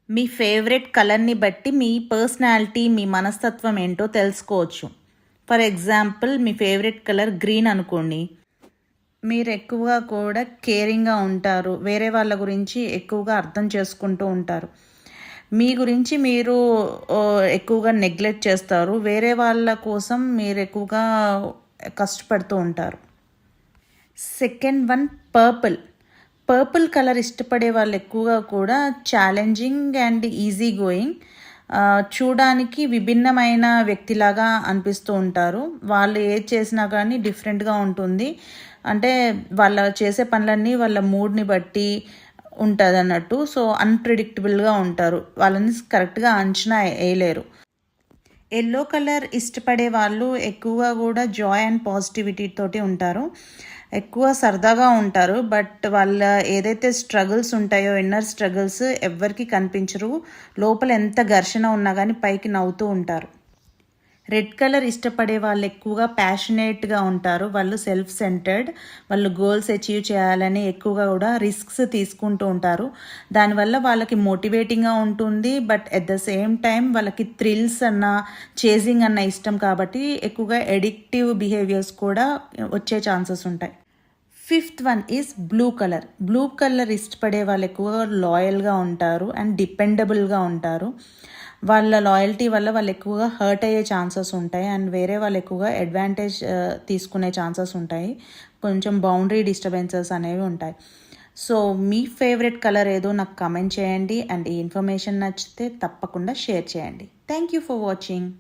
మీ favourite కలర్ని బట్టి మీ personality, మీ మనస్తత్వం ఏంటో తెలుసుకోవచ్చు. For example, me favourite colour green అనుకోండి. మీరు ఎక్కువగా కూడా కేరింగ్గా ఉంటారు, వేరే వాళ్ళ గురించి ఎక్కువగా అర్థం చేసుకుంటూ ఉంటారు. మీ గురించి మీరు ఎక్కువగా నెగ్లెక్ట్ చేస్తారు, వేరే వాళ్ళ కోసం మీరు ఎక్కువగా కష్టపడుతూ ఉంటారు. Second one, purple. Purple colour ఇష్టపడే వాళ్ళు ఎక్కువగా కూడా ఛాలెంజింగ్ అండ్ ఈజీ గోయింగ్, చూడడానికి విభిన్నమైన వ్యక్తిలాగా అనిపిస్తూ ఉంటారు. వాళ్ళు ఏది చేసినా కానీ డిఫరెంట్గా ఉంటుంది. అంటే వాళ్ళ చేసే పనులన్నీ వాళ్ళ మూడ్ని బట్టి ఉంటుంది అన్నట్టు. సో అన్ప్రిడిక్టబుల్గా ఉంటారు, వాళ్ళని కరెక్ట్గా అంచనా వేయలేరు. ఎల్లో కలర్ ఇష్టపడే వాళ్ళు ఎక్కువగా కూడా జాయ్ అండ్ పాజిటివిటీ తోటి ఉంటారు, ఎక్కువ సరదాగా ఉంటారు. బట్ వాళ్ళ ఏదైతే స్ట్రగుల్స్ ఉంటాయో, ఇన్నర్ స్ట్రగుల్స్ ఎవ్వరికి కనిపించరు. లోపల ఎంత ఘర్షణ ఉన్నా కానీ పైకి నవ్వుతూ ఉంటారు. రెడ్ కలర్ ఇష్టపడే వాళ్ళు ఎక్కువగా ప్యాషనేట్గా ఉంటారు. వాళ్ళు సెల్ఫ్ సెంటర్డ్, వాళ్ళు గోల్స్ అచీవ్ చేయాలని ఎక్కువగా కూడా రిస్క్స్ తీసుకుంటూ ఉంటారు. దానివల్ల వాళ్ళకి మోటివేటింగ్గా ఉంటుంది. But at the same time వాళ్ళకి థ్రిల్స్ అన్న, చేజింగ్ అన్న ఇష్టం కాబట్టి ఎక్కువగా ఎడిక్టివ్ బిహేవియర్స్ కూడా వచ్చే ఛాన్సెస్ ఉంటాయి. Fifth one is blue colour. Blue colour ఇష్టపడే వాళ్ళు ఎక్కువగా లాయల్గా ఉంటారు అండ్ డిపెండబుల్గా ఉంటారు. వాళ్ళ లాయల్టీ వల్ల వాళ్ళు ఎక్కువగా హర్ట్ అయ్యే ఛాన్సెస్ ఉంటాయి అండ్ వేరే వాళ్ళు ఎక్కువగా అడ్వాంటేజ్ తీసుకునే ఛాన్సెస్ ఉంటాయి. కొంచెం బౌండరీ డిస్టర్బెన్సెస్ అనేవి ఉంటాయి. సో మీ ఫేవరెట్ కలర్ ఏదో నాకు కమెంట్ చేయండి అండ్ ఈ ఇన్ఫర్మేషన్ నచ్చితే తప్పకుండా షేర్ చేయండి. Thank you for watching.